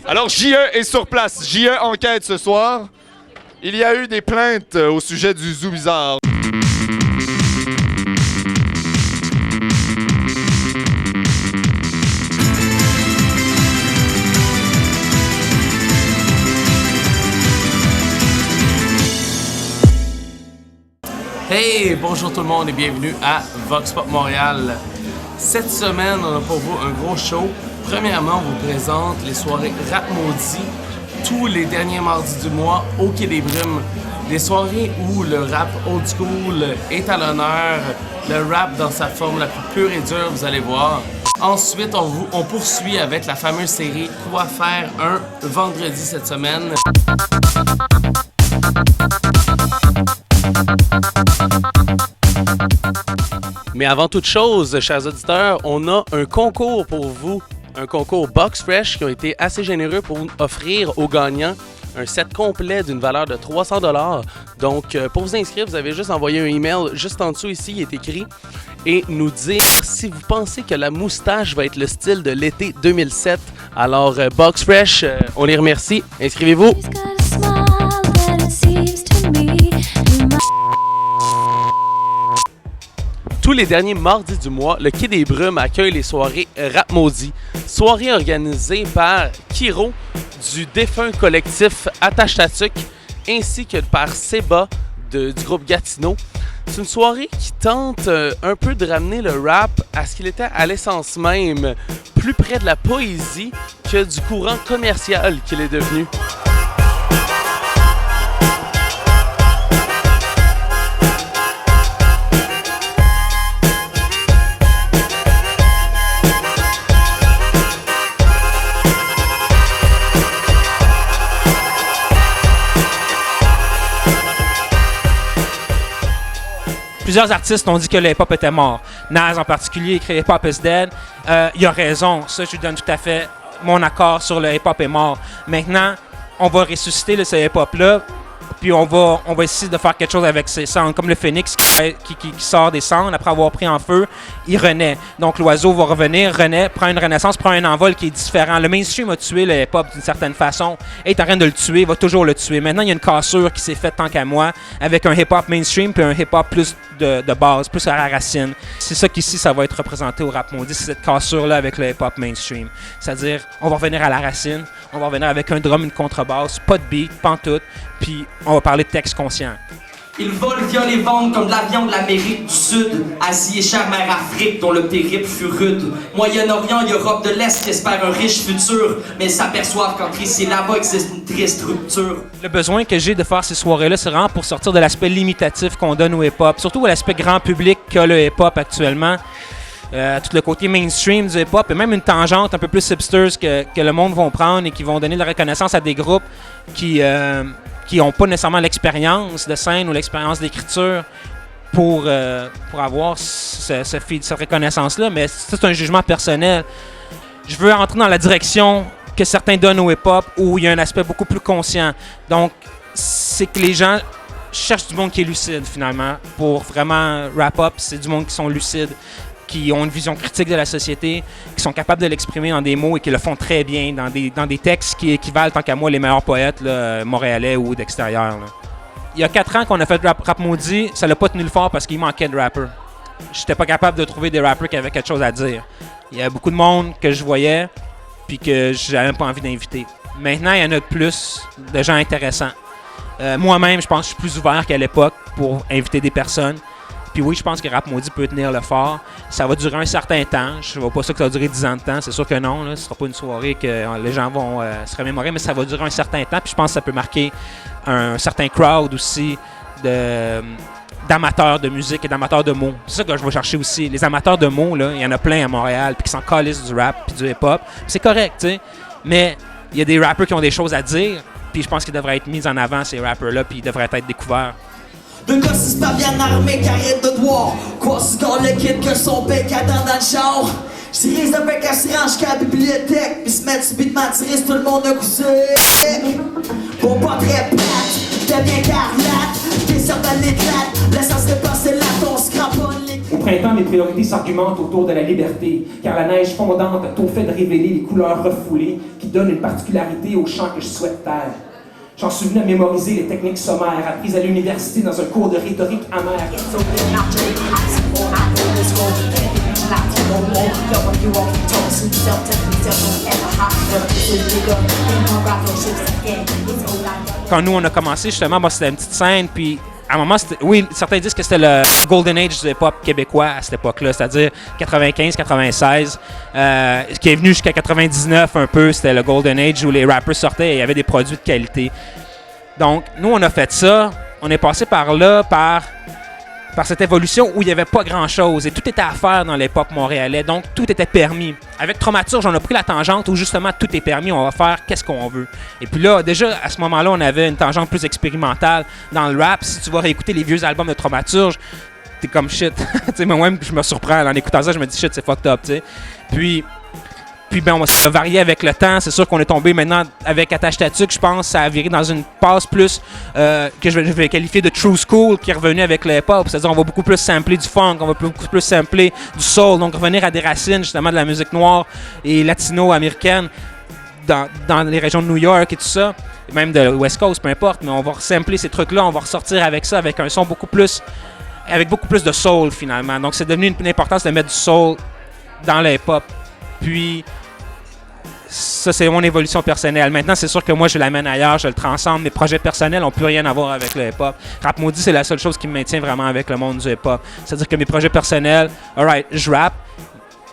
Alors, JE est sur place. JE enquête ce soir. Il y a eu des plaintes au sujet du zoo bizarre. Hey, bonjour tout le monde et bienvenue à Vox Pop Montréal. Cette semaine, on a pour vous un gros show. Premièrement, on vous présente les soirées Rap Maudit tous les derniers mardis du mois au Quai des Brumes. Des soirées où le rap old school est à l'honneur, le rap dans sa forme la plus pure et dure, vous allez voir. Ensuite, on poursuit avec la fameuse série Quoi faire un vendredi cette semaine. Mais avant toute chose, chers auditeurs, on a un concours pour vous. Un concours Box Fresh qui a été assez généreux pour offrir aux gagnants un set complet d'une valeur de 300 $. Donc, pour vous inscrire, vous avez juste envoyé un email juste en dessous ici, il est écrit, et nous dire si vous pensez que la moustache va être le style de l'été 2007. Alors, Box Fresh, on les remercie. Inscrivez-vous. Tous les derniers mardis du mois, le Quai des Brumes accueille les soirées Rap Maudit. Soirée organisée par Kiro du défunt collectif Attache Tatuc ainsi que par Seba du groupe Gatineau. C'est une soirée qui tente un peu de ramener le rap à ce qu'il était à l'essence même, plus près de la poésie que du courant commercial qu'il est devenu. Plusieurs artistes ont dit que le hip-hop était mort. Nas en particulier écrit Hip Hop is dead. Il a raison, ça je lui donne tout à fait mon accord sur le hip-hop est mort. Maintenant, on va ressusciter ce hip-hop-là, puis on va essayer de faire quelque chose avec ses cendres. Comme le phénix qui sort des cendres après avoir pris en feu, il renaît. Donc l'oiseau va revenir, renaît, prend une renaissance, prend un envol qui est différent. Le mainstream a tué le hip-hop d'une certaine façon, est en train de le tuer, va toujours le tuer. Maintenant, il y a une cassure qui s'est faite tant qu'à moi, avec un hip-hop mainstream puis un hip-hop plus de base, plus à la racine. C'est ça qu'ici, ça va être représenté au Rap Maudit, c'est cette cassure-là avec le hip-hop mainstream. C'est-à-dire, on va revenir à la racine, on va revenir avec un drum, une contrebasse, pas de beat, pantoute, puis on va parler de texte conscient. Ils volent via les ventes comme de l'avion de l'Amérique du Sud. Asie et chère mère Afrique dont le périple fut rude. Moyen-Orient et Europe de l'Est qui espèrent un riche futur, mais s'aperçoivent qu'entre ici et là-bas existe une triste rupture. Le besoin que j'ai de faire ces soirées-là, c'est vraiment pour sortir de l'aspect limitatif qu'on donne au hip-hop, surtout à l'aspect grand public qu'a le hip-hop actuellement. Tout le côté mainstream du hip-hop et même une tangente un peu plus hipsters que le monde va prendre et qui vont donner de la reconnaissance à des groupes qui n'ont pas nécessairement l'expérience de scène ou l'expérience d'écriture pour avoir cette reconnaissance-là, mais c'est un jugement personnel. Je veux entrer dans la direction que certains donnent au hip-hop où il y a un aspect beaucoup plus conscient. Donc, c'est que les gens cherchent du monde qui est lucide, finalement. Pour vraiment wrap-up, c'est du monde qui sont lucides, qui ont une vision critique de la société, qui sont capables de l'exprimer dans des mots et qui le font très bien, dans des textes qui équivalent, tant qu'à moi, les meilleurs poètes là, montréalais ou d'extérieur. Là. Il y a 4 ans qu'on a fait Rap Maudit, ça l'a pas tenu le fort parce qu'il manquait de rappers. J'étais pas capable de trouver des rappers qui avaient quelque chose à dire. Il y a beaucoup de monde que je voyais puis que j'avais même pas envie d'inviter. Maintenant, il y en a de plus, de gens intéressants. Moi-même, je pense que je suis plus ouvert qu'à l'époque pour inviter des personnes. Puis oui, je pense que Rap Maudit peut tenir le fort. Ça va durer un certain temps. Je ne vois pas ça que ça va durer 10 ans de temps. C'est sûr que non. Là. Ce ne sera pas une soirée que les gens vont se remémorer, mais ça va durer un certain temps. Puis je pense que ça peut marquer un certain crowd aussi d'amateurs de musique et d'amateurs de mots. C'est ça que je vais chercher aussi. Les amateurs de mots, là, il y en a plein à Montréal, puis qui s'en calissent du rap puis du hip-hop. C'est correct, tu sais. Mais il y a des rappers qui ont des choses à dire, puis je pense qu'ils devraient être mis en avant, ces rappers-là, puis ils devraient être découverts. Deux gars super bien armés, carrette de doigts. Quoi, si quand le kid que son bec attend dans le char. J'tirise de bec à se range qu'à la bibliothèque. Pis se mettre subitement tirise tout le monde a couché. Bon, pas très plate, t'es bien carlate. Au printemps, mes priorités s'argumentent autour de la liberté, car la neige fondante a tôt fait de révéler les couleurs refoulées qui donnent une particularité au chant que je souhaite taire. J'en suis venu à mémoriser les techniques sommaires apprises à l'université dans un cours de rhétorique amère. Quand nous, on a commencé, justement, c'était une petite scène, puis à un moment, oui, certains disent que c'était le Golden Age du hip-hop québécois à cette époque-là, c'est-à-dire 95-96, qui est venu jusqu'à 99 un peu, c'était le Golden Age où les rappers sortaient et il y avait des produits de qualité. Donc, nous, on a fait ça, on est passé par là, par cette évolution où il n'y avait pas grand-chose et tout était à faire dans l'hip-hop montréalais, donc tout était permis. Avec Traumaturge, on a pris la tangente où justement tout est permis, on va faire qu'est-ce qu'on veut. Et puis là, déjà, à ce moment-là, on avait une tangente plus expérimentale dans le rap. Si tu vas réécouter les vieux albums de Traumaturge, t'es comme shit. Tu sais, moi-même, je me surprends en écoutant ça, je me dis shit, c'est fucked up, tu sais. Puis ben, on va varier avec le temps. C'est sûr qu'on est tombé maintenant avec Attache Tatuc, je pense, ça a viré dans une passe plus que je vais qualifier de true school qui est revenu avec le hip-hop. C'est-à-dire on va beaucoup plus sampler du funk, on va beaucoup plus sampler du soul, donc revenir à des racines justement de la musique noire et latino-américaine dans les régions de New York et tout ça, et même de West Coast, peu importe, mais on va sampler ces trucs-là, on va ressortir avec ça, avec un son beaucoup plus de soul finalement. Donc c'est devenu une importance de mettre du soul dans le hip-hop. Puis, ça, c'est mon évolution personnelle. Maintenant, c'est sûr que moi, je l'amène ailleurs, je le transcende. Mes projets personnels n'ont plus rien à voir avec le hip-hop. Rap Maudit, c'est la seule chose qui me maintient vraiment avec le monde du hip-hop. C'est-à-dire que mes projets personnels, alright, je rappe,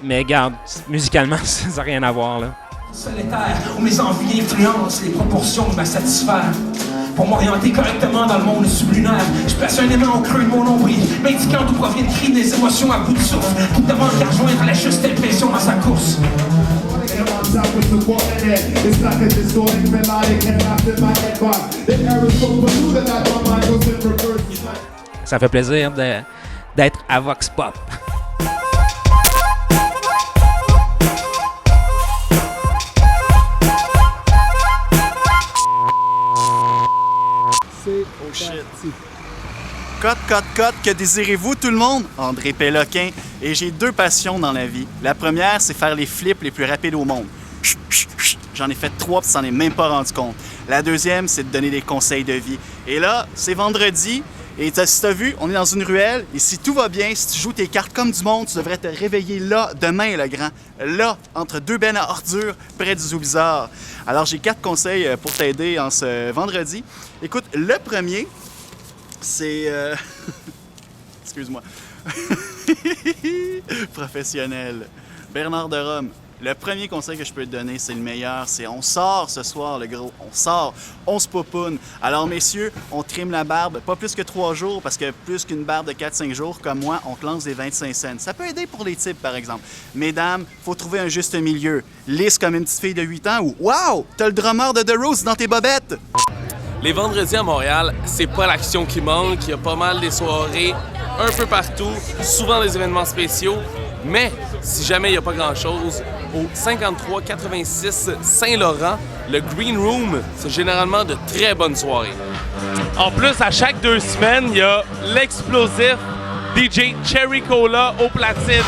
mais regarde, musicalement, ça n'a rien à voir, là. Solitaire, où mes envies influencent les proportions de ma satisfaire. Pour m'orienter correctement dans le monde sublunaire, je place un aimant au creux de mon nombril, m'indiquant d'où proviennent cris des émotions à bout de souffle, qui me demandent qu'à rejoindre la juste impression dans sa course. Ça fait plaisir d'être à Vox Pop. Cote, que désirez-vous tout le monde? André Péloquin, et j'ai deux passions dans la vie. La première, c'est faire les flips les plus rapides au monde. J'en ai fait 3 puis tu t'en es même pas rendu compte. La deuxième, c'est de donner des conseils de vie. Et là, c'est vendredi, et si t'as vu, on est dans une ruelle, et si tout va bien, si tu joues tes cartes comme du monde, tu devrais te réveiller là, demain, le grand. Là, entre deux bennes à ordures, près du Zoo Bizarre. Alors, j'ai 4 conseils pour t'aider en ce vendredi. Écoute, le premier, c'est... Excuse-moi. Professionnel. Bernard de Rome. Le premier conseil que je peux te donner, c'est le meilleur, c'est on sort ce soir, le gros. On sort, on se popoune. Alors, messieurs, on trime la barbe, pas plus que 3 jours, parce que plus qu'une barbe de 4-5 jours, comme moi, on te lance des 25 cents. Ça peut aider pour les types, par exemple. Mesdames, faut trouver un juste milieu. Lisse comme une petite fille de 8 ans ou « Wow! T'as le drummer de The Rose dans tes bobettes! » Les vendredis à Montréal, c'est pas l'action qui manque. Il y a pas mal des soirées un peu partout, souvent des événements spéciaux. Mais si jamais il n'y a pas grand-chose, au 5386 Saint-Laurent, le Green Room, c'est généralement de très bonnes soirées. En plus, à chaque 2 semaines, il y a l'explosif DJ Cherry Cola au platine.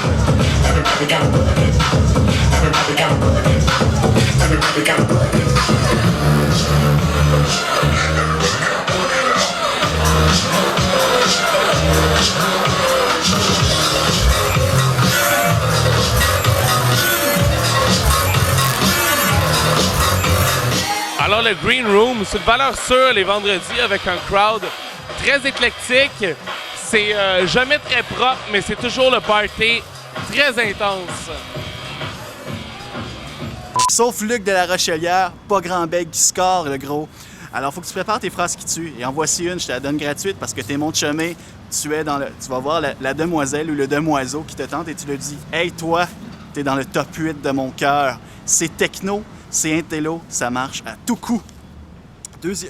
Alors, le Green Room, c'est une valeur sûre les vendredis avec un crowd très éclectique. C'est jamais très propre, mais c'est toujours le party très intense. Sauf Luc de la Rochelière, pas grand bec qui score, le gros. Alors, faut que tu prépares tes phrases qui tuent. Et en voici une, je te la donne gratuite parce que t'es mon chumé. Tu vas voir la demoiselle ou le demoiseau qui te tente et tu le dis « Hey, toi, t'es dans le top 8 de mon cœur. C'est techno, c'est intello, ça marche à tout coup. »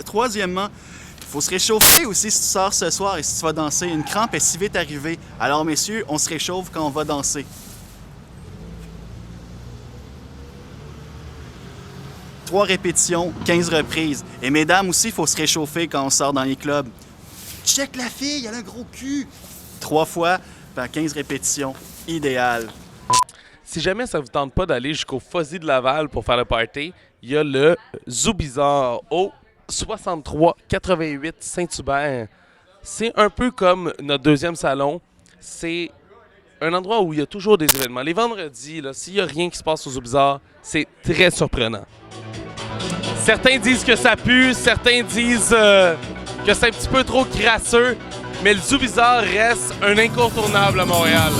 Troisièmement, il faut se réchauffer aussi si tu sors ce soir et si tu vas danser. Une crampe est si vite arrivée. Alors, messieurs, on se réchauffe quand on va danser. 3 répétitions, 15 reprises. Et mesdames aussi, il faut se réchauffer quand on sort dans les clubs. check la fille, elle a un gros cul. 3 fois, par 15 répétitions, idéal. Si jamais ça vous tente pas d'aller jusqu'au Fuzzy de Laval pour faire le party, il y a le Zoo Bizarre au 6388 Saint-Hubert. C'est un peu comme notre deuxième salon. C'est un endroit où il y a toujours des événements. Les vendredis, s'il n'y a rien qui se passe au Zoo Bizarre, c'est très surprenant. Certains disent que ça pue, certains disent que c'est un petit peu trop crasseux, mais le Zoo Bizarre reste un incontournable à Montréal.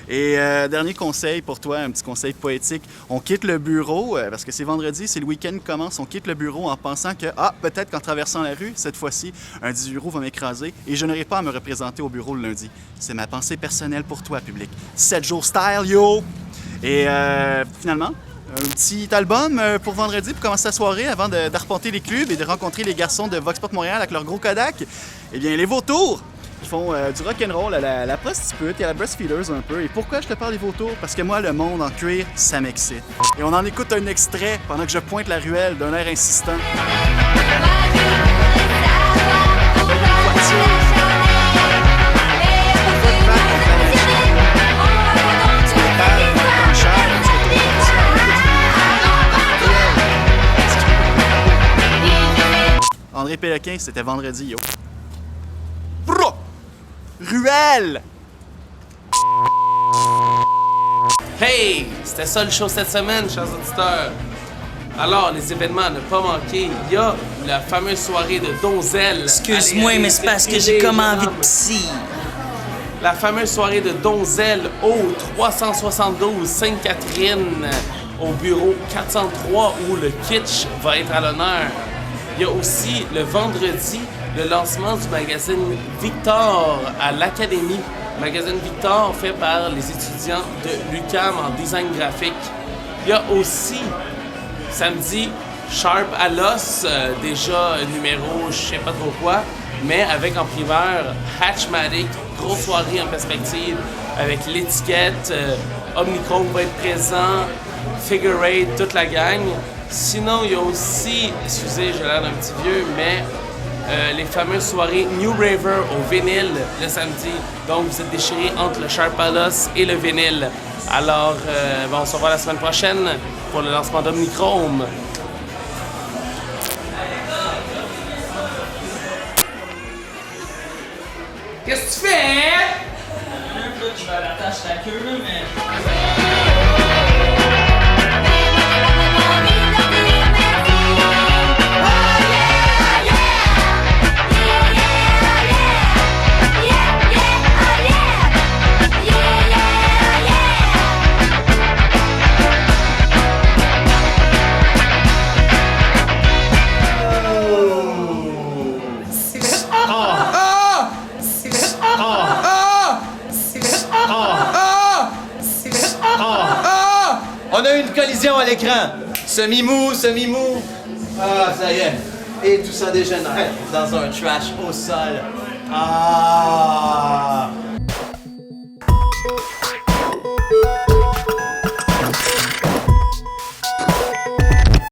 Et dernier conseil pour toi, un petit conseil poétique. On quitte le bureau, parce que c'est vendredi, c'est le week-end qui commence. On quitte le bureau en pensant que, peut-être qu'en traversant la rue, cette fois-ci, un 18 € va m'écraser et je n'aurai pas à me représenter au bureau le lundi. C'est ma pensée personnelle pour toi, public. 7 jours style, yo! Et finalement, un petit album pour vendredi, pour commencer la soirée, avant d'arpenter les clubs et de rencontrer les garçons de Vox Pop Montréal avec leur gros Kodak. Eh bien, les vautours! Ils font du rock'n'roll à la prostitute et à la breastfeeders un peu. Et pourquoi je te parle des vautours? Parce que moi, le monde en cuir, ça m'excite. Et on en écoute un extrait pendant que je pointe la ruelle d'un air insistant. André Péloquin, c'était vendredi, yo. Bro! Ruelle! Hey! C'était ça le show cette semaine, chers auditeurs. Alors, les événements à ne pas manquer, il y a la fameuse soirée de Donzelle. Excuse-moi, mais c'est parce que j'ai comme envie de pisser. La fameuse soirée de Donzelle au 372 Sainte-Catherine, au bureau 403, où le kitsch va être à l'honneur. Il y a aussi le vendredi le lancement du magazine Victor à l'Académie. Magazine Victor fait par les étudiants de l'UQAM en design graphique. Il y a aussi samedi Sharp à l'os, déjà un numéro je sais pas trop quoi, mais avec en primeur Hatchmatic, grosse soirée en perspective avec l'étiquette, Omnichrome va être présent, Figure Eight, toute la gang. Sinon, il y a aussi, excusez, j'ai l'air d'un petit vieux, mais les fameuses soirées New Raver au vinyle le samedi. Donc, vous êtes déchirés entre le Sharp à l'os et le vinyle. Alors, on se revoit la semaine prochaine pour le lancement d'Omnichrome. Qu'est-ce que tu fais? Je vais l'attacher la queue, là, mais... On a eu une collision à l'écran. Semi-mou, semi-mou. Ah, ça y est. Et tout ça dégénère dans un trash au sol. Ah!